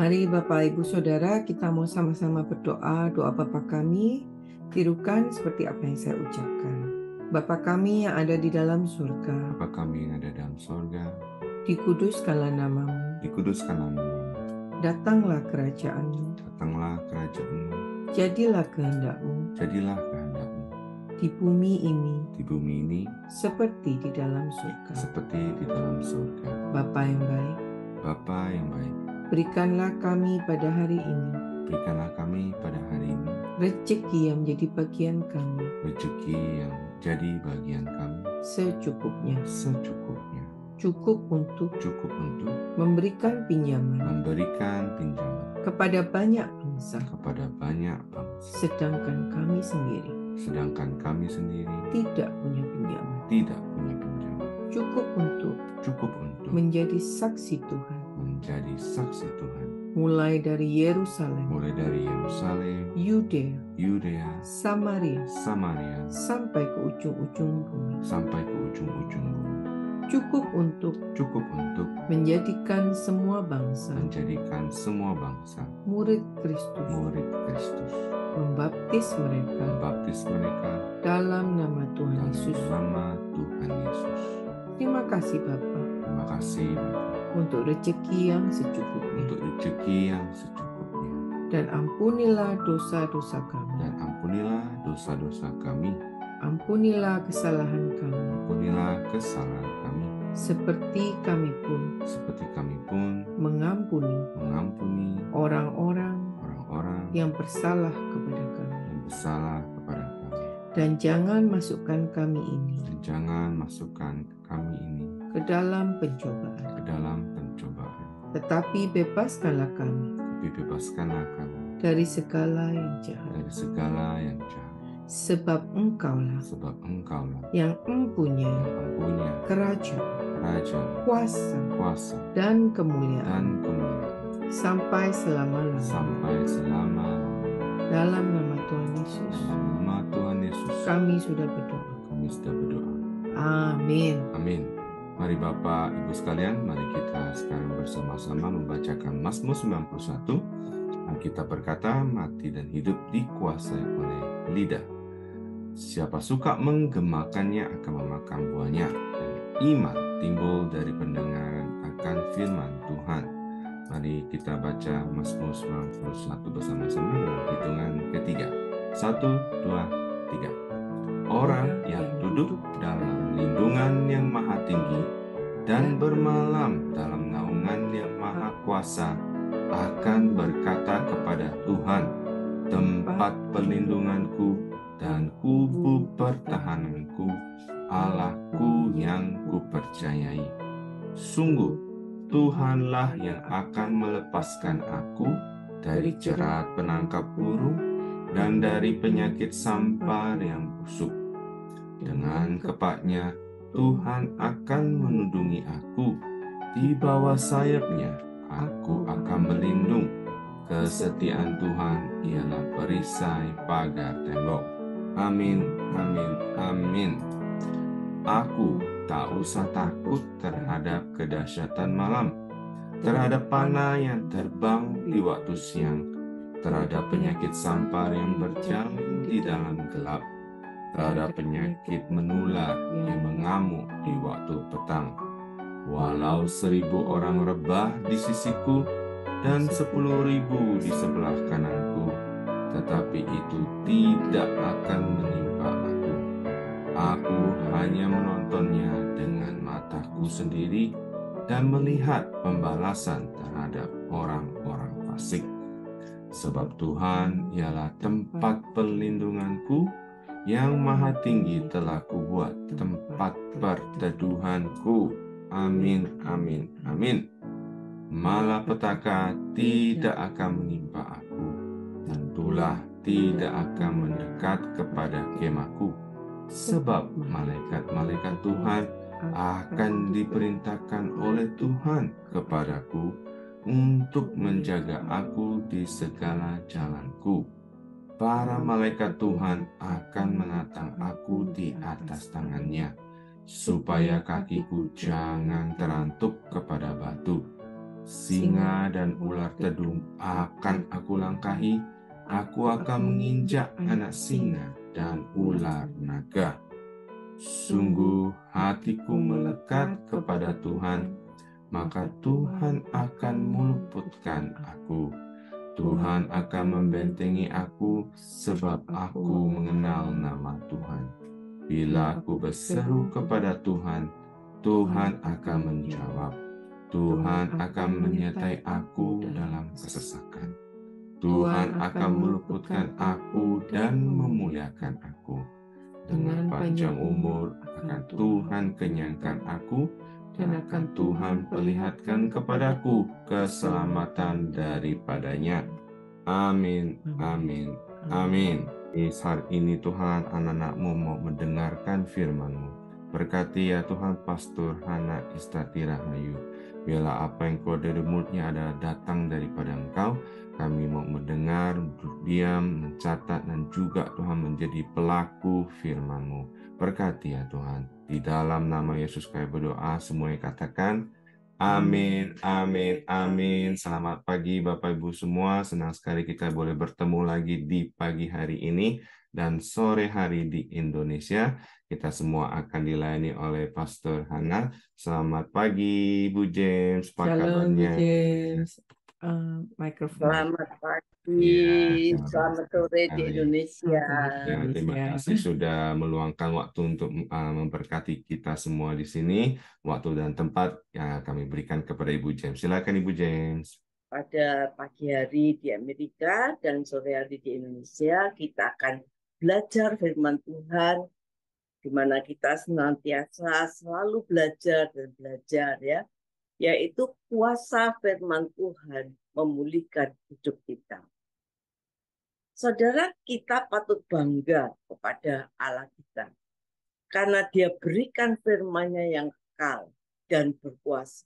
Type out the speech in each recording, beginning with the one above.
Mari Bapak Ibu Saudara, kita mau sama-sama berdoa. Doa Bapa kami tirukan seperti apa yang saya ucapkan. Bapa kami yang ada di dalam surga, Bapa kami yang ada dalam sorga, dikuduskanlah namamu, dikuduskanlah namamu, datanglah kerajaanmu, datanglah kerajaanmu, jadilah kehendakmu jadilah kehendakmu di bumi ini seperti di dalam surga. di dalam sorga. Bapa yang baik, Bapa yang baik, berikanlah kami pada hari ini berikanlah kami pada hari ini rezeki yang menjadi bagian kami rezeki yang jadi bagian kami secukupnya, cukup untuk memberikan pinjaman memberikan pinjaman kepada banyak kepada banyak bangsa, sedangkan kami sendiri sedangkan kami sendiri tidak punya pinjaman. tidak punya pinjaman. Cukup untuk menjadi saksi Tuhan, menjadi saksi Tuhan, mulai dari Yerusalem, Yudea, Samaria, sampai ke ujung-ujung bumi. Cukup untuk menjadikan semua bangsa murid Kristus, membaptis mereka dalam nama Tuhan Yesus. Terima kasih Bapa untuk rezeki yang secukupnya, dan ampunilah dosa-dosa kami, ampunilah kesalahan kami, seperti kami pun mengampuni orang-orang yang bersalah kepada kami. Dan jangan masukkan kami ini ke dalam pencobaan, tetapi bebaskanlah kami dari segala yang jahat. Sebab Engkaulah yang mempunyai kerajaan, kuasa, dan kemuliaan sampai selama-lamanya. Dalam nama Tuhan Yesus, kami sudah berdoa. Amin. Mari Bapak Ibu sekalian, mari kita sekarang bersama-sama membacakan Mazmur 91. Alkitab berkata, mati dan hidup dikuasai oleh lidah. Siapa suka menggemakannya akan memakan buahnya, dan iman timbul dari pendengaran akan firman Tuhan. Mari kita baca Mazmur 91 bersama-sama dalam hitungan ketiga. 1, 2, 3. Orang yang duduk dalam lindungan yang maha tinggi dan bermalam dalam naungan yang maha kuasa akan berkata kepada Tuhan, tempat perlindunganku dan kubu pertahananku, Allahku yang kupercayai. Sungguh, Tuhanlah yang akan melepaskan aku dari jerat penangkap burung dan dari penyakit sampar yang busuk. Dengan kepaknya, Tuhan akan melindungi aku. Di bawah sayapnya, aku akan berlindung. Kesetiaan Tuhan ialah perisai pagar tembok. Amin. Aku tak usah takut terhadap kedahsyatan malam, terhadap panah yang terbang di waktu siang, terhadap penyakit sampar yang berjalan di dalam gelap, terhadap penyakit menular yang mengamuk di waktu petang. Walau 1.000 orang rebah di sisiku dan 10.000 di sebelah kananku, tetapi itu tidak akan menimpa aku. Aku hanya menontonnya dengan mataku sendiri dan melihat pembalasan terhadap orang-orang fasik. Sebab Tuhan ialah tempat perlindunganku, yang maha tinggi telah kubuat tempat perteduhanku. Amin. Malapetaka tidak akan menimpa aku, dan tulah tidak akan mendekat kepada kemahku. Sebab malaikat-malaikat Tuhan akan diperintahkan oleh Tuhan kepadaku untuk menjaga aku di segala jalanku. Para malaikat Tuhan akan menatang aku di atas tangannya, supaya kakiku jangan terantuk kepada batu. singa dan ular tedung akan aku langkahi. Aku akan menginjak anak singa dan ular naga. Sungguh hatiku melekat kepada Tuhan, maka Tuhan akan meluputkan aku. Tuhan akan membentengi aku, sebab aku mengenal nama Tuhan. Bila aku berseru kepada Tuhan, Tuhan akan menjawab. Tuhan akan menyertai aku dalam kesesakan. Tuhan akan meluputkan aku dan memuliakan aku. Dengan panjang umur akan Tuhan kenyangkan aku, dan akan Tuhan perlihatkan kepadaku keselamatan daripadanya. Amin, amin, amin. Di saat ini Tuhan, anak-anak-Mu mau mendengarkan firman-Mu. Berkati ya Tuhan Pastor Hana Istati Rahayu. Biarlah apa yang keluar dari mulutnya adalah datang daripada Engkau. Kami mau mendengar, duduk diam, mencatat, dan juga Tuhan menjadi pelaku firman-Mu. Berkati ya Tuhan. Di dalam nama Yesus kami berdoa, semuanya katakan, amin, amin, amin. Selamat pagi Bapak Ibu semua. Senang sekali kita boleh bertemu lagi di pagi hari ini dan sore hari di Indonesia. Kita semua akan dilayani oleh Pastor Hana. Selamat pagi Bu James. Apa Shalom, Bu kabarnya? James. Mikrofon. Selamat pagi, Iya, selamat sore di sekali. Indonesia. Ya, terima kasih sudah meluangkan waktu untuk memberkati kita semua di sini. Waktu dan tempat yang kami berikan kepada Ibu James. Silakan Ibu James. Pada pagi hari di Amerika dan sore hari di Indonesia, kita akan belajar firman Tuhan, di mana kita senantiasa selalu belajar dan belajar ya, yaitu kuasa firman Tuhan memulihkan hidup kita. Saudara, kita patut bangga kepada Allah kita, karena Dia berikan firman-Nya yang kekal dan berkuasa.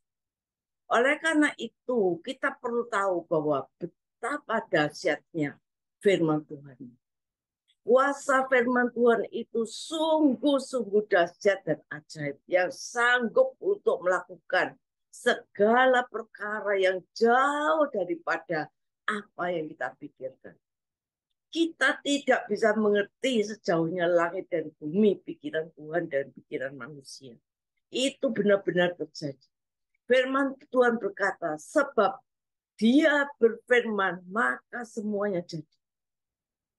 Oleh karena itu, kita perlu tahu bahwa betapa dahsyatnya firman Tuhan. Kuasa firman Tuhan itu sungguh-sungguh dahsyat dan ajaib, yang sanggup untuk melakukan segala perkara yang jauh daripada apa yang kita pikirkan. Kita tidak bisa mengerti sejauhnya langit dan bumi, pikiran Tuhan dan pikiran manusia. Itu benar-benar terjadi. Firman Tuhan berkata, sebab Dia berfirman, maka semuanya jadi.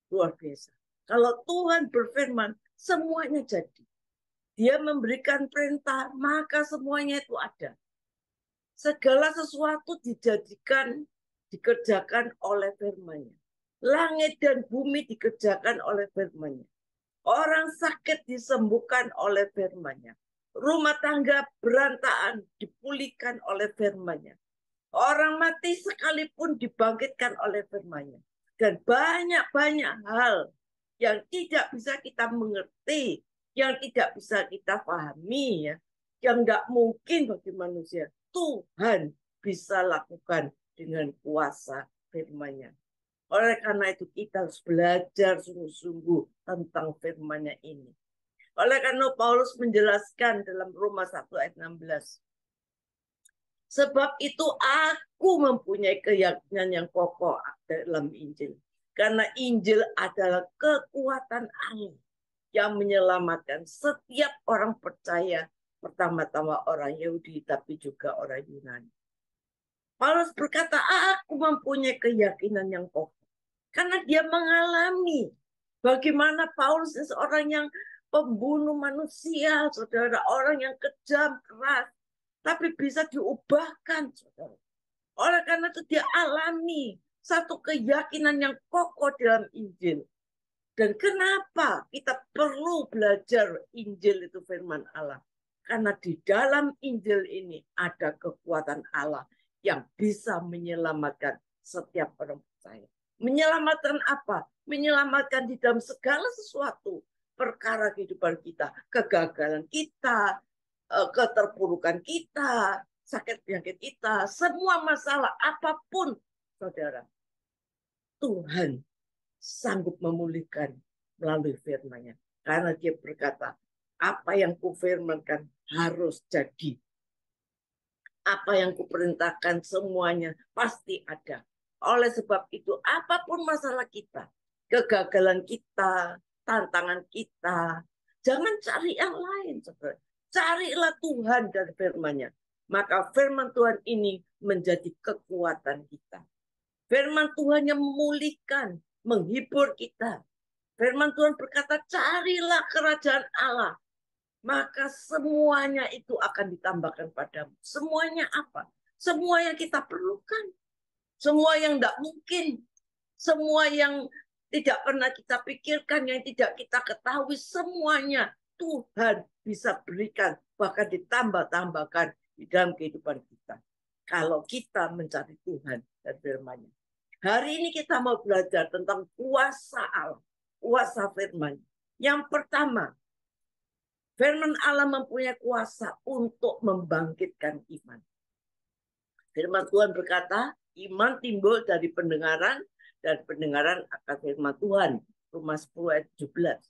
Luar biasa. Kalau Tuhan berfirman, semuanya jadi. Dia memberikan perintah, maka semuanya itu ada. Segala sesuatu dikerjakan oleh firman-Nya. Langit dan bumi dikerjakan oleh firman-Nya. Orang sakit disembuhkan oleh firman-Nya. Rumah tangga berantakan dipulihkan oleh firman-Nya. Orang mati sekalipun dibangkitkan oleh firman-Nya. Dan banyak-banyak hal yang tidak bisa kita mengerti, yang tidak bisa kita pahami, ya, yang tidak mungkin bagi manusia. Tuhan bisa lakukan dengan kuasa firman-Nya. Oleh karena itu kita harus belajar sungguh-sungguh tentang firman-Nya ini. Oleh karena Paulus menjelaskan dalam Roma 1 ayat 16. Sebab itu aku mempunyai keyakinan yang kokoh dalam Injil. Karena Injil adalah kekuatan Allah yang menyelamatkan setiap orang percaya. Pertama-tama orang Yahudi tapi juga orang Yunani. Paulus berkata, aku mempunyai keyakinan yang kokoh. Karena dia mengalami bagaimana Paulus seorang yang pembunuh manusia, saudara, orang yang kejam, keras, tapi bisa diubahkan, saudara. Oleh karena itu dia alami satu keyakinan yang kokoh dalam Injil. Dan kenapa kita perlu belajar Injil itu firman Allah? Karena di dalam Injil ini ada kekuatan Allah yang bisa menyelamatkan setiap orang percaya. Menyelamatkan apa? Menyelamatkan di dalam segala sesuatu. Perkara kehidupan kita, kegagalan kita, keterpurukan kita, sakit penyakit kita, semua masalah apapun, saudara. Tuhan sanggup memulihkan melalui firman-Nya. Karena Dia berkata, apa yang kufirmankan harus jadi. Apa yang kuperintahkan semuanya pasti ada. Oleh sebab itu, apapun masalah kita, kegagalan kita, tantangan kita, jangan cari yang lain. Saudara. Carilah Tuhan dan firman-Nya. Maka firman Tuhan ini menjadi kekuatan kita. Firman Tuhan yang memulihkan, menghibur kita. Firman Tuhan berkata, carilah kerajaan Allah. Maka semuanya itu akan ditambahkan padamu. Semuanya apa? Semua yang kita perlukan. Semua yang tidak mungkin. Semua yang tidak pernah kita pikirkan, yang tidak kita ketahui. Semuanya Tuhan bisa berikan. Bahkan ditambah-tambahkan di dalam kehidupan kita. Kalau kita mencari Tuhan dan firman-Nya. Hari ini kita mau belajar tentang kuasa Allah. Kuasa firman. Yang pertama, firman Allah mempunyai kuasa untuk membangkitkan iman. Firman Tuhan berkata, iman timbul dari pendengaran, dan pendengaran akan firman Tuhan. Roma 10 ayat 17.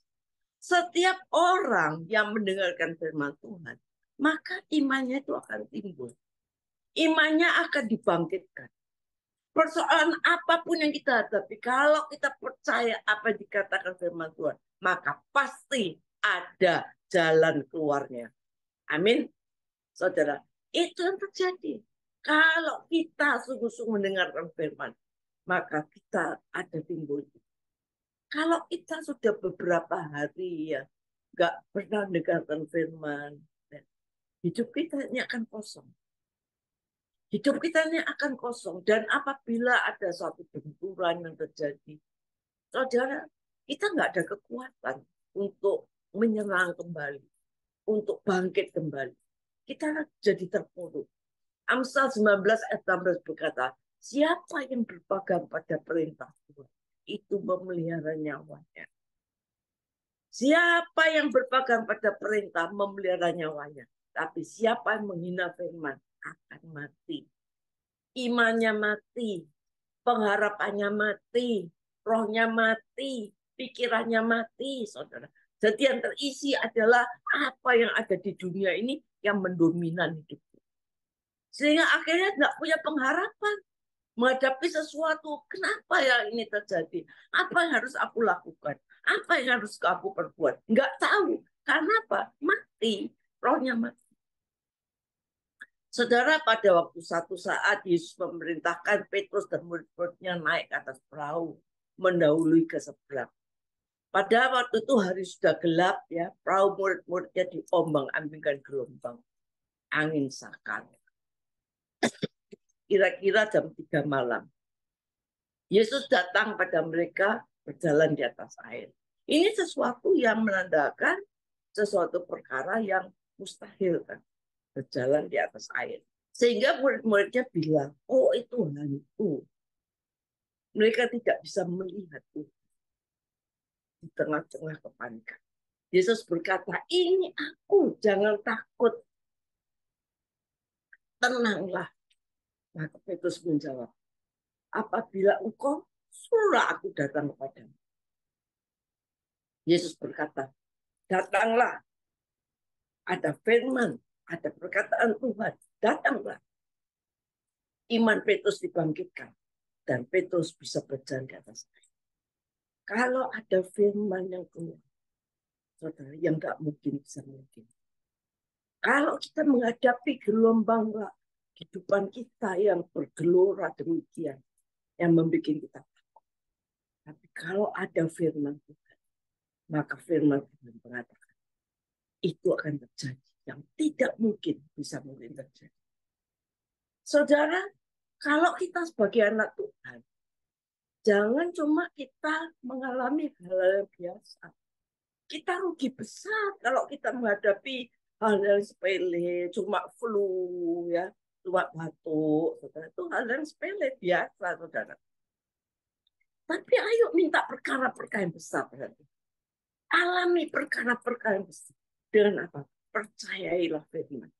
Setiap orang yang mendengarkan firman Tuhan, maka imannya itu akan timbul. Imannya akan dibangkitkan. Persoalan apapun yang kita hadapi, kalau kita percaya apa yang dikatakan firman Tuhan, maka pasti ada jalan keluarnya. Amin. Saudara, itu yang terjadi. Kalau kita sungguh-sungguh mendengarkan firman, maka kita ada timbul. Kalau kita sudah beberapa hari ya nggak pernah mendengarkan firman, hidup kita ini akan kosong. Hidup kita ini akan kosong. Dan apabila ada suatu benturan yang terjadi, saudara, kita nggak ada kekuatan untuk menyerang kembali, untuk bangkit kembali. Kita jadi terpuruk. Amsal 19 ayat 16 berkata, siapa yang berpegang pada perintah Tuhan, itu memelihara nyawanya. Siapa yang berpegang pada perintah memelihara nyawanya. Tapi siapa yang menghina firman akan mati. Imannya mati, pengharapannya mati, rohnya mati, pikirannya mati, saudara. Jadi yang terisi adalah apa yang ada di dunia ini yang mendominan hidup. Sehingga akhirnya tidak punya pengharapan menghadapi sesuatu. Kenapa ya ini terjadi? Apa yang harus aku lakukan? Apa yang harus aku perbuat? Nggak tahu. Karena apa? Mati. Rohnya mati. Saudara, pada waktu satu saat Yesus memerintahkan Petrus dan murid-muridnya naik ke atas perahu, mendahului ke seberang. Pada waktu itu hari sudah gelap, ya, perahu murid-muridnya diombang-ambingkan gelombang. Angin sakar. Kira-kira jam 3 malam. Yesus datang pada mereka berjalan di atas air. Ini sesuatu yang menandakan sesuatu perkara yang mustahil, kan? Berjalan di atas air. Sehingga murid-muridnya bilang, oh itu hantu. Mereka tidak bisa melihat itu. Di tengah-tengah kepanikan. Yesus berkata, ini aku, jangan takut. Tenanglah. Maka Petrus menjawab, apabila engkau suruh aku datang kepadamu. Yesus berkata, datanglah. Ada firman, ada perkataan Tuhan. Datanglah. Iman Petrus dibangkitkan. Dan Petrus bisa berjalan di atas air. Kalau ada firman yang keluar, saudara, yang nggak mungkin bisa mungkin. Kalau kita menghadapi gelombang kehidupan kita yang bergelora demikian, yang membuat kita takut. Tapi kalau ada firman Tuhan, maka firman Tuhan mengatakan, itu akan terjadi. Yang tidak mungkin bisa mungkin terjadi. Saudara, kalau kita sebagai anak Tuhan, jangan cuma kita mengalami hal-hal biasa. Kita rugi besar kalau kita menghadapi hal yang sepele, cuma flu, ya, cuma batuk, saudara. Itu hal yang sepele biasa, saudara. Tapi ayo minta perkara-perkara yang besar. Berarti. Alami perkara-perkara yang besar. Dengan apa? Percayailah firman.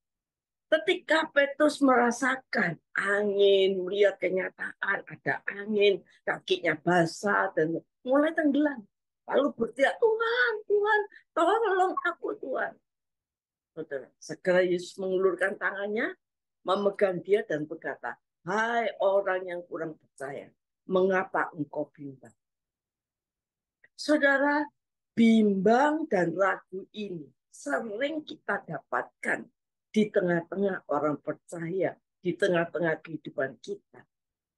Ketika Petrus merasakan angin, melihat kenyataan, ada angin, kakinya basah, dan mulai tenggelam. Lalu berteriak, Tuhan, Tuhan, tolong aku, Tuhan. Saudara, segera Yesus mengulurkan tangannya, memegang dia dan berkata, hai orang yang kurang percaya, mengapa engkau bimbang? Saudara, bimbang dan ragu ini sering kita dapatkan di tengah-tengah orang percaya, di tengah-tengah kehidupan kita.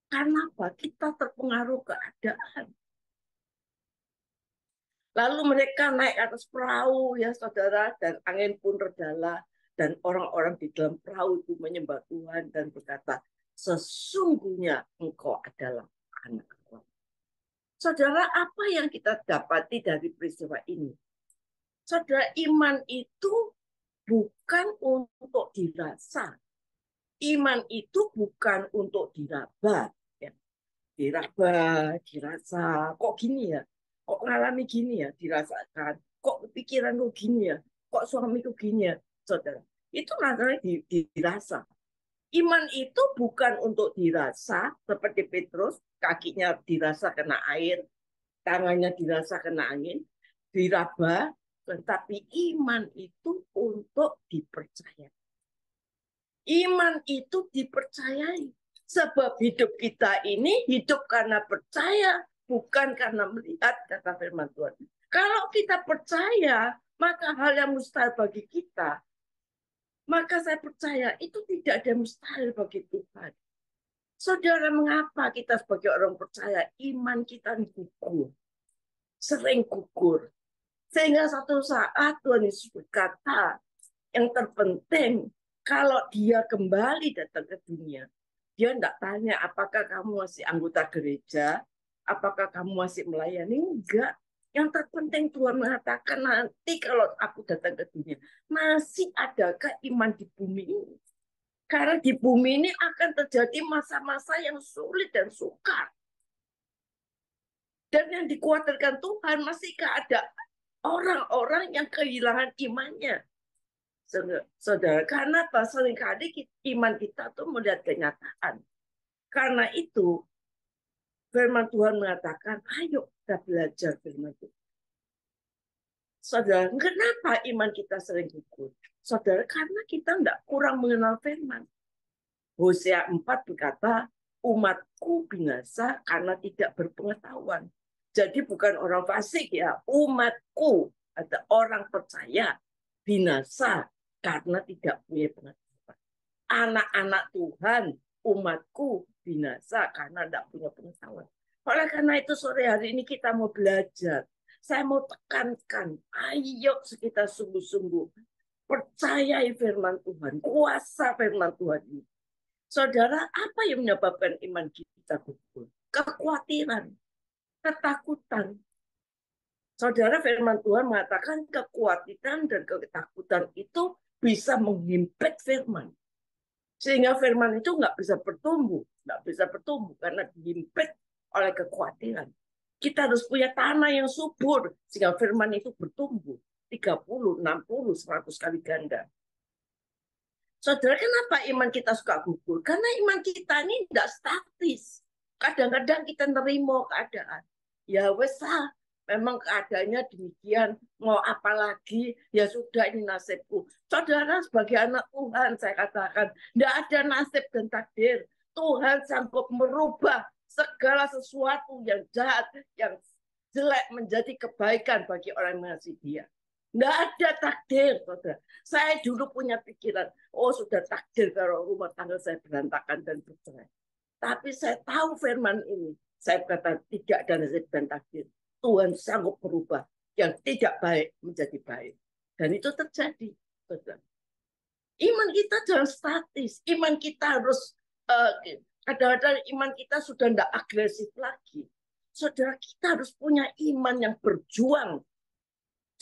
Karena apa? Kita terpengaruh keadaan. Lalu mereka naik ke atas perahu ya saudara, dan angin pun redalah, dan orang-orang di dalam perahu itu menyembah Tuhan dan berkata, sesungguhnya engkau adalah anak Allah. Saudara, apa yang kita dapati dari peristiwa ini? Saudara, iman itu bukan untuk dirasa. Iman itu bukan untuk diraba. Ya. Diraba, dirasa, kok gini ya? Kok ngalami gini ya, dirasakan. Kok pikiranku gini ya, kok suamiku gini ya, saudara. Itu namanya dirasa. Iman itu bukan untuk dirasa, seperti Petrus, kakinya dirasa kena air, tangannya dirasa kena angin, diraba, tetapi iman itu untuk dipercaya. Iman itu dipercayai. Sebab hidup kita ini hidup karena percaya, bukan karena melihat, kata firman Tuhan. Kalau kita percaya, maka hal yang mustahil bagi kita, maka saya percaya itu tidak ada mustahil bagi Tuhan. Saudara, mengapa kita sebagai orang percaya iman kita gugur? Sering gugur. Sehingga satu saat Tuhan Yesus berkata, yang terpenting kalau dia kembali datang ke dunia, dia tidak tanya apakah kamu masih anggota gereja, apakah kamu masih melayani, enggak. Yang terpenting Tuhan mengatakan nanti kalau aku datang ke dunia, masih adakah iman di bumi ini? Karena di bumi ini akan terjadi masa-masa yang sulit dan sukar. Dan yang dikhawatirkan Tuhan masihkah ada orang-orang yang kehilangan imannya. Saudara, karena seringkali iman kita tuh melihat kenyataan. Karena itu, firman Tuhan mengatakan, ayo kita belajar firman Tuhan. Saudara, kenapa iman kita sering gugur? Saudara, karena kita tidak kurang mengenal firman. Hosea 4 berkata, umatku binasa karena tidak berpengetahuan. Jadi bukan orang fasik ya, umatku, ada orang percaya, binasa karena tidak punya pengetahuan. Anak-anak Tuhan, umatku binasa karena tidak punya pengetahuan. Oleh karena itu sore hari ini kita mau belajar. Saya mau tekankan, ayo kita sungguh-sungguh percayai firman Tuhan, kuasa firman Tuhan ini. Saudara, apa yang menyebabkan iman kita gugur? Kekhawatiran, ketakutan. Saudara, firman Tuhan mengatakan kekhawatiran dan ketakutan itu bisa menghimpit firman. Sehingga firman itu nggak bisa bertumbuh karena dihimpit oleh kekhawatiran. Kita harus punya tanah yang subur sehingga firman itu bertumbuh 30, 60, 100 kali ganda. Saudara, kenapa iman kita suka gugur? Karena iman kita ini tidak statis. Kadang-kadang kita nerima keadaan. Ya wes memang keadaannya demikian. Mau apa lagi? Ya sudah, ini nasibku. Saudara, sebagai anak Tuhan, saya katakan, tidak ada nasib dan takdir. Tuhan sanggup merubah segala sesuatu yang jahat, yang jelek menjadi kebaikan bagi orang yang mengasihi Dia. Nggak ada takdir, saudara. Saya dulu punya pikiran, oh sudah takdir kalau rumah tangga saya berantakan dan bercerai. Tapi saya tahu firman ini. Saya berkata, tidak ada nasib dan takdir. Tuhan sanggup merubah yang tidak baik menjadi baik. Dan itu terjadi, saudara. Iman kita jangan statis. Iman kita harus, kadang-kadang iman kita sudah tidak agresif lagi. Saudara, kita harus punya iman yang berjuang.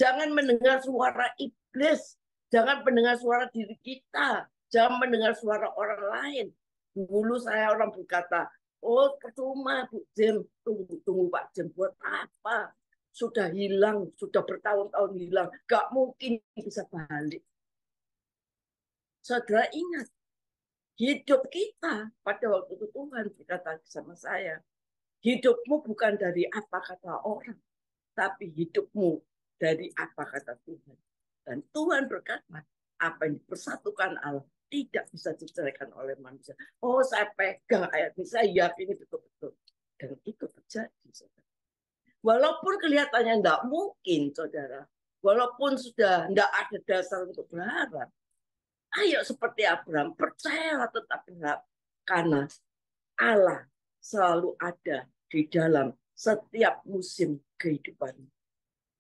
Jangan mendengar suara iblis. Jangan mendengar suara diri kita. Jangan mendengar suara orang lain. Dulu saya orang berkata, oh percuma Bu Jem, tunggu Pak Jem buat apa? Sudah hilang, sudah bertahun-tahun hilang. Gak mungkin bisa balik. Saudara ingat, hidup kita pada waktu itu Tuhan berkata sama saya, hidupmu bukan dari apa kata orang, tapi hidupmu dari apa kata Tuhan. Dan Tuhan berkata, Apa yang dipersatukan Allah tidak bisa diceraikan oleh manusia. Oh, saya pegang ayat ini, saya yakin betul-betul. Dan itu terjadi, saudara. Walaupun kelihatannya tidak mungkin, saudara. Walaupun sudah tidak ada dasar untuk berharap. Ayo seperti Abraham, percayalah tetap berharap. Karena Allah selalu ada di dalam setiap musim kehidupan.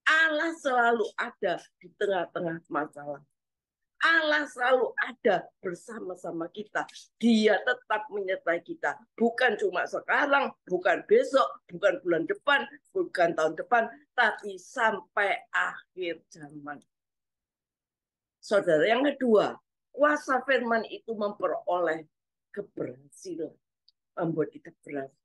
Allah selalu ada di tengah-tengah masalah. Allah selalu ada bersama-sama kita. Dia tetap menyertai kita. Bukan cuma sekarang, bukan besok, bukan bulan depan, bukan tahun depan, tapi sampai akhir zaman. Saudara, yang kedua, kuasa firman itu memperoleh keberhasilan. Membuat kita berhasil.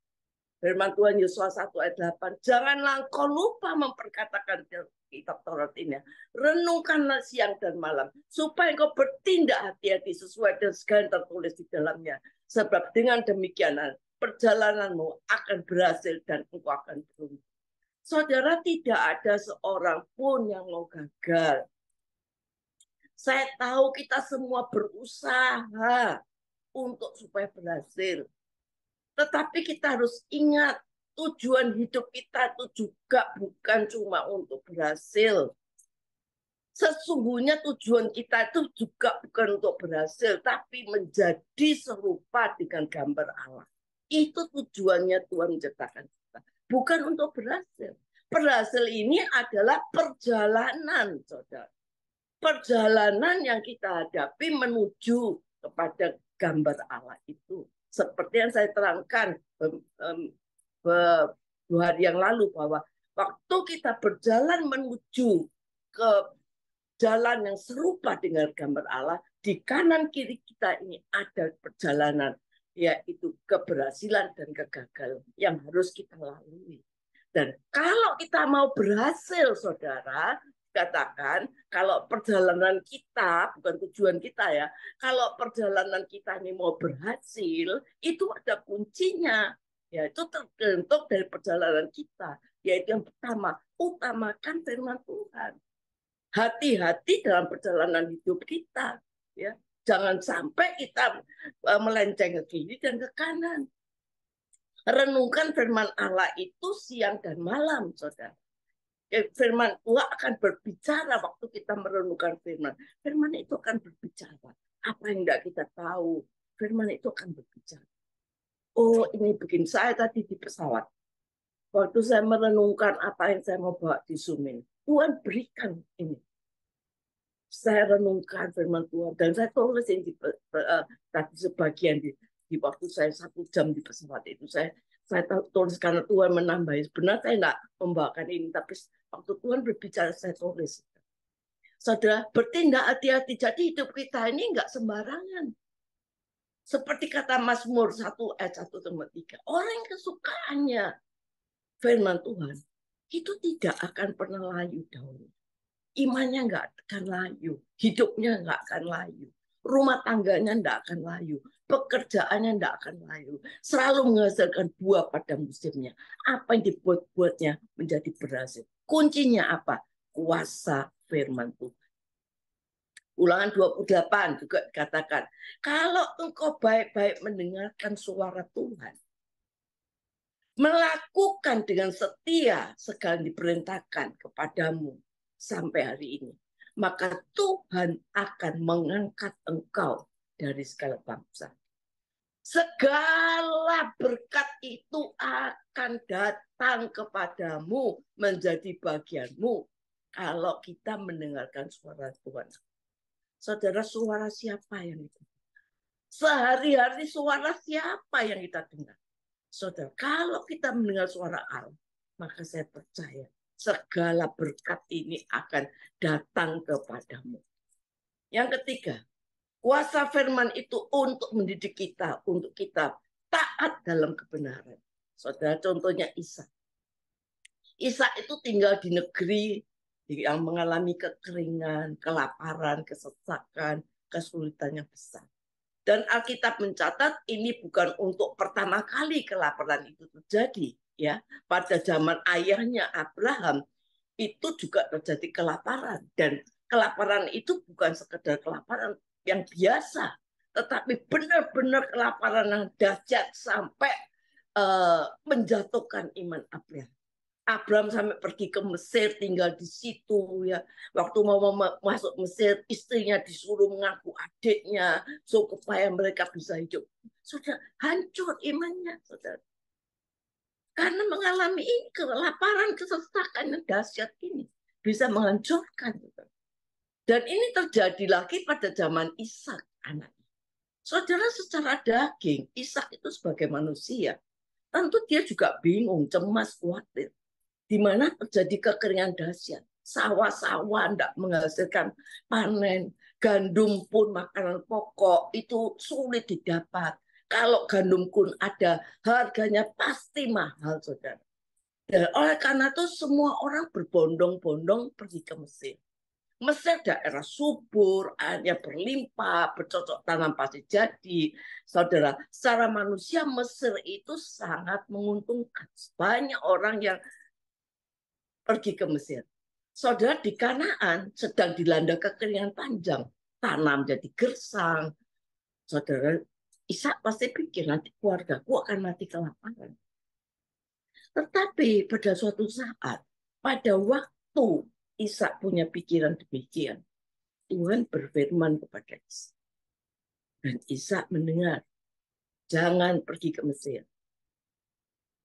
Firman Tuhan Yosua 1 ayat 8. Janganlah engkau lupa memperkatakan kitab Taurat ini. Renungkanlah siang dan malam. Supaya engkau bertindak hati-hati sesuai dengan segala yang tertulis di dalamnya. Sebab dengan demikian perjalananmu akan berhasil dan engkau akan beruntung. Saudara, tidak ada seorang pun yang mau gagal. Saya tahu kita semua berusaha untuk supaya berhasil. Tetapi kita harus ingat, tujuan hidup kita itu juga bukan cuma untuk berhasil. Sesungguhnya tujuan kita itu juga bukan untuk berhasil, tapi menjadi serupa dengan gambar Allah. Itu tujuannya Tuhan menciptakan kita. Bukan untuk berhasil. Berhasil ini adalah perjalanan, saudara. Perjalanan yang kita hadapi menuju kepada gambar Allah itu. Seperti yang saya terangkan 2 hari yang lalu, bahwa waktu kita berjalan menuju ke jalan yang serupa dengan gambar Allah, di kanan kiri kita ini ada perjalanan, yaitu keberhasilan dan kegagalan yang harus kita lalui. Dan kalau kita mau berhasil, saudara, katakan kalau perjalanan kita, bukan tujuan kita ya, kalau perjalanan kita ini mau berhasil, itu ada kuncinya, yaitu tergantung dari perjalanan kita, yaitu yang pertama, utamakan firman Tuhan. Hati-hati dalam perjalanan hidup kita, ya, jangan sampai kita melenceng ke kiri dan ke kanan. Renungkan firman Allah itu siang dan malam, saudara. Firman Tuhan akan berbicara waktu kita merenungkan firman. Firman itu akan berbicara. Apa yang tidak kita tahu, firman itu akan berbicara. Oh, ini bikin saya tadi di pesawat. Waktu saya merenungkan apa yang saya mau bawa di Zoom ini, Tuhan berikan ini. Saya renungkan firman Tuhan dan saya tulis ini tadi sebagian di waktu saya 1 jam di pesawat itu. Saya tulis karena Tuhan menambahi. Sebenarnya saya tidak membawakan ini, tapi waktu Tuhan berbicara saya tulis. Saudara, bertindak hati-hati. Jadi hidup kita ini enggak sembarangan. Seperti kata Mazmur 1 ayat 1-3. Orang yang kesukaannya firman Tuhan itu tidak akan pernah layu daunnya. Imannya enggak akan layu. Hidupnya enggak akan layu. Rumah tangganya enggak akan layu. Pekerjaannya enggak akan layu. Selalu menghasilkan buah pada musimnya. Apa yang dibuat-buatnya menjadi berhasil. Kuncinya apa? Kuasa firman Tuhan. Ulangan 28 juga dikatakan, kalau engkau baik-baik mendengarkan suara Tuhan, melakukan dengan setia segala yang diperintahkan kepadamu sampai hari ini, maka Tuhan akan mengangkat engkau dari segala bangsa. Segala berkat itu akan datang kepadamu, menjadi bagianmu, kalau kita mendengarkan suara Tuhan. Saudara, suara siapa yang itu? Sehari-hari suara siapa yang kita dengar? Saudara, kalau kita mendengar suara Allah, maka saya percaya segala berkat ini akan datang kepadamu. Yang ketiga, kuasa firman itu untuk mendidik kita, untuk kita taat dalam kebenaran. Saudara, contohnya Ishak. Ishak itu tinggal di negeri yang mengalami kekeringan, kelaparan, kesesakan, kesulitan yang besar. Dan Alkitab mencatat ini bukan untuk pertama kali kelaparan itu terjadi, ya. Pada zaman ayahnya Abraham itu juga terjadi kelaparan, dan kelaparan itu bukan sekedar kelaparan yang biasa, tetapi benar-benar kelaparan yang dahsyat sampai menjatuhkan iman Abraham. Abraham sampai pergi ke Mesir, tinggal di situ ya. Waktu mau masuk Mesir, istrinya disuruh mengaku adiknya supaya mereka bisa hidup. Sudah hancur imannya, saudara. Karena mengalami ini kelaparan, kesesakan yang dahsyat ini bisa menghancurkan. Saudara. Dan ini terjadi lagi pada zaman Ishak anaknya. Saudara, secara daging, Ishak itu sebagai manusia, tentu dia juga bingung, cemas, khawatir. Di mana terjadi kekeringan dahsyat. Sawah-sawah tidak menghasilkan panen. Gandum pun makanan pokok itu sulit didapat. Kalau gandum pun ada, harganya pasti mahal, saudara. Dan oleh karena itu semua orang berbondong-bondong pergi ke Mesir. Mesir daerah subur, airnya berlimpah, bercocok tanam pasti jadi. Saudara, secara manusia Mesir itu sangat menguntungkan. Banyak orang yang pergi ke Mesir. Saudara, di Kanaan sedang dilanda kekeringan panjang. Tanam jadi gersang. Saudara, Ishak pasti pikir nanti keluargaku akan mati kelaparan. Tetapi pada suatu saat, pada waktu Ishak punya pikiran demikian, Tuhan berfirman kepada Ishak. Dan Ishak mendengar, jangan pergi ke Mesir.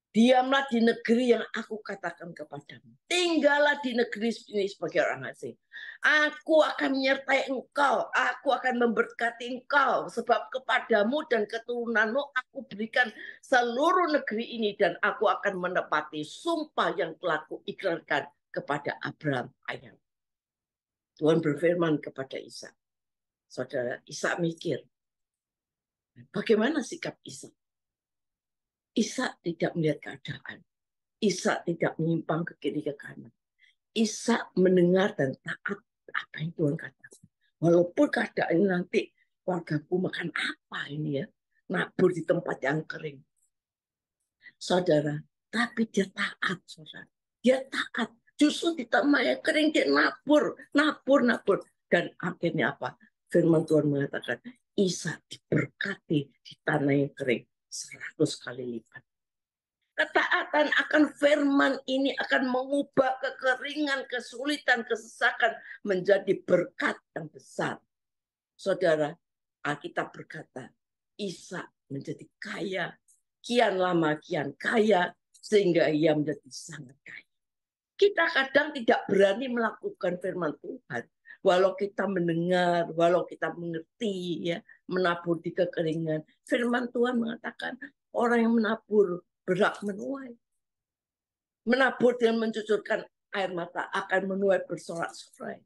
Diamlah di negeri yang aku katakan kepadamu. Tinggallah di negeri ini sebagai orang asing. Aku akan menyertai engkau. Aku akan memberkati engkau. Sebab kepadamu dan keturunanmu aku berikan seluruh negeri ini. Dan aku akan menepati sumpah yang telah kuikrarkan kepada Abraham ayahmu. Tuhan berfirman kepada Ishak. Saudara, Ishak mikir. Bagaimana sikap Ishak? Ishak tidak melihat keadaan. Ishak tidak menyimpang ke kiri ke kanan. Ishak mendengar dan taat apa yang Tuhan katakan. Walaupun keadaan nanti keluargaku makan apa ini ya, nabur di tempat yang kering. Saudara, tapi dia taat, saudara. Dia taat. Justru di tempat yang kering dia nabur. Dan akhirnya apa? Firman Tuhan mengatakan, Ishak diberkati di tanah yang kering 100 kali lipat. Ketaatan akan firman ini akan mengubah kekeringan, kesulitan, kesesakan menjadi berkat yang besar. Saudara, Alkitab berkata, Ishak menjadi kaya, kian lama kian kaya, sehingga ia menjadi sangat kaya. Kita kadang tidak berani melakukan firman Tuhan. Walau kita mendengar, walau kita mengerti, ya, menabur di kekeringan. Firman Tuhan mengatakan, orang yang menabur berhak menuai. Menabur dan mencucurkan air mata akan menuai bersorak-sorai.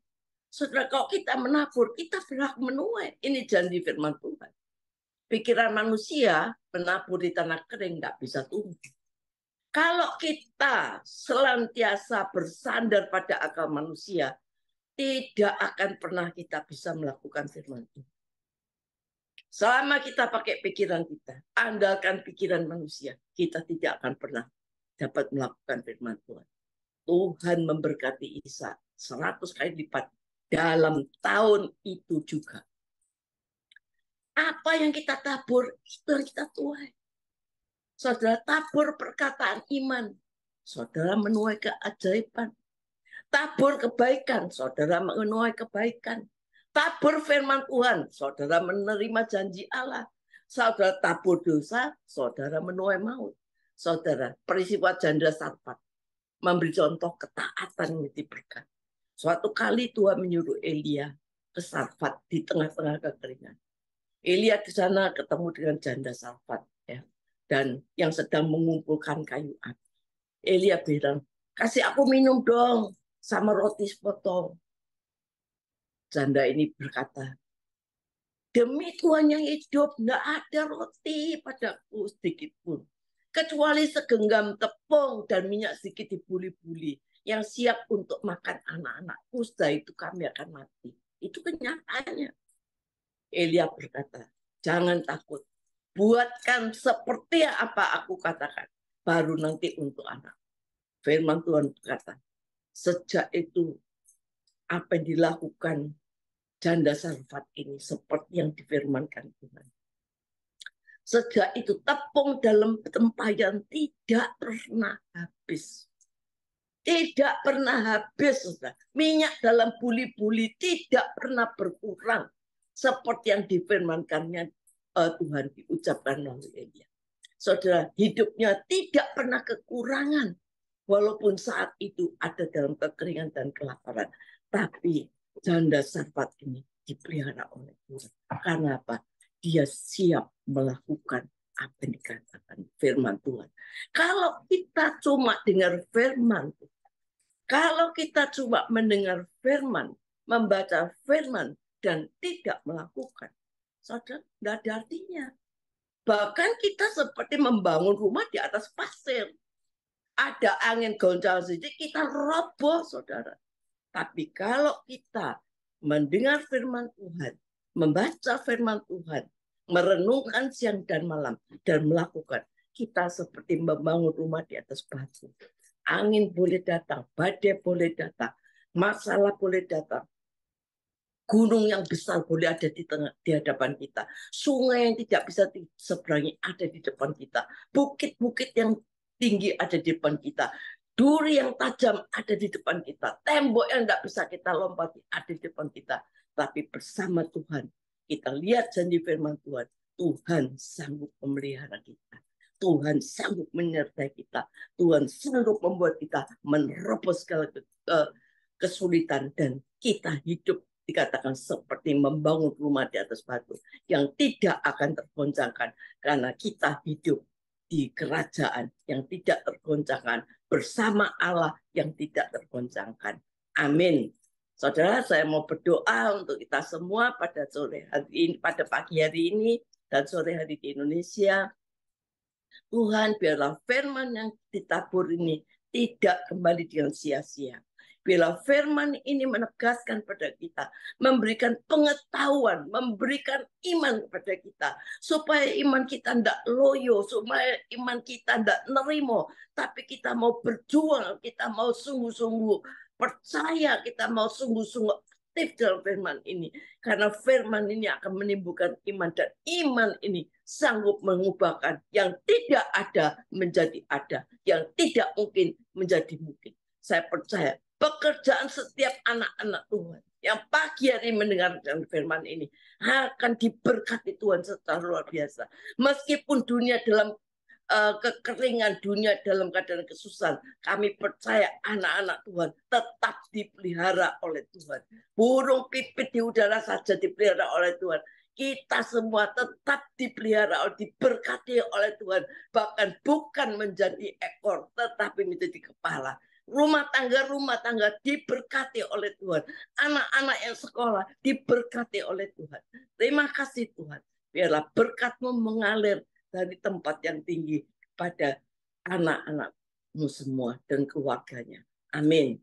Saudara, kalau kita menabur, kita berhak menuai. Ini janji firman Tuhan. Pikiran manusia menabur di tanah kering nggak bisa tumbuh. Kalau kita senantiasa bersandar pada akal manusia, tidak akan pernah kita bisa melakukan firman Tuhan. Selama kita pakai pikiran kita, andalkan pikiran manusia, kita tidak akan pernah dapat melakukan firman Tuhan. Tuhan memberkati Ishak 100 kali lipat dalam tahun itu juga. Apa yang kita tabur, itu yang kita tuai. Saudara tabur perkataan iman, saudara menuai keajaiban. Tabur kebaikan, saudara menuai kebaikan. Tabur firman Tuhan, saudara menerima janji Allah. Saudara tabur dosa, saudara menuai maut. Saudara, peristiwa janda Sarfat memberi contoh ketaatan yang berkat. Suatu kali Tuhan menyuruh Elia ke Sarfat di tengah-tengah kekeringan. Elia di sana ketemu dengan janda Sarfat, ya, dan yang sedang mengumpulkan kayu api. Elia bilang, kasih aku minum dong sama roti sepotong. Janda ini berkata, demi Tuhan yang hidup, tidak ada roti padaku sedikit pun. Kecuali segenggam tepung dan minyak sedikit dibuli-buli. Yang siap untuk makan anak-anakku, setelah itu kami akan mati. Itu kenyataannya. Elia berkata, jangan takut. Buatkan seperti apa aku katakan. Baru nanti untuk anak. Firman Tuhan berkata, sejak itu apa yang dilakukan janda Sarfat ini seperti yang difirmankan Tuhan. Sejak itu tepung dalam tempayan tidak pernah habis. Tidak pernah habis, saudara. Minyak dalam buli-buli tidak pernah berkurang. Seperti yang difirmankannya Tuhan, diucapkan oleh Elia. Saudara, hidupnya tidak pernah kekurangan. Walaupun saat itu ada dalam kekeringan dan kelaparan. Tapi janda Sarfat ini dipelihara oleh Tuhan. Karena apa? Dia siap melakukan apa yang dikatakan firman Tuhan. Kalau kita cuma dengar firman Tuhan, kalau kita cuma mendengar firman, membaca firman, dan tidak melakukan, saudara, tidak ada artinya. Bahkan kita seperti membangun rumah di atas pasir. Ada angin goncal sedikit, kita roboh, saudara. Tapi kalau kita mendengar firman Tuhan, membaca firman Tuhan, merenungkan siang dan malam, dan melakukan, kita seperti membangun rumah di atas batu. Angin boleh datang, badai boleh datang, masalah boleh datang. Gunung yang besar boleh ada di hadapan kita. Sungai yang tidak bisa diseberangi ada di depan kita. Bukit-bukit yang tinggi ada di depan kita. Duri yang tajam ada di depan kita. Tembok yang tidak bisa kita lompati ada di depan kita. Tapi bersama Tuhan, kita lihat janji firman Tuhan. Tuhan sanggup memelihara kita. Tuhan sanggup menyertai kita. Tuhan sanggup membuat kita menerobos segala kesulitan. Dan kita hidup dikatakan seperti membangun rumah di atas batu yang tidak akan tergoncangkan. Karena kita hidup di kerajaan yang tidak tergoncangkan bersama Allah yang tidak tergoncangkan. Amin. Saudara, saya mau berdoa untuk kita semua pada sore hari ini, pada pagi hari ini dan sore hari di Indonesia. Tuhan, biarlah firman yang ditabur ini tidak kembali dengan sia-sia. Biarlah firman ini menegaskan pada kita, memberikan pengetahuan, memberikan iman kepada kita, supaya iman kita tidak loyo, supaya iman kita tidak nerimo, tapi kita mau berjuang, kita mau sungguh-sungguh percaya, kita mau sungguh-sungguh aktif dalam firman ini. Karena firman ini akan menimbulkan iman, dan iman ini sanggup mengubahkan yang tidak ada menjadi ada, yang tidak mungkin menjadi mungkin. Saya percaya pekerjaan setiap anak-anak Tuhan yang pagi hari mendengarkan firman ini akan diberkati Tuhan secara luar biasa. Meskipun dunia dalam kekeringan, dunia dalam keadaan kesusahan, kami percaya anak-anak Tuhan tetap dipelihara oleh Tuhan. Burung pipit di udara saja dipelihara oleh Tuhan. Kita semua tetap dipelihara, diberkati oleh Tuhan. Bahkan bukan menjadi ekor, tetapi menjadi kepala. Rumah tangga diberkati oleh Tuhan. Anak-anak yang sekolah diberkati oleh Tuhan. Terima kasih Tuhan. Biarlah berkat-Mu mengalir dari tempat yang tinggi pada anak-anak-Mu semua dan keluarganya. Amin.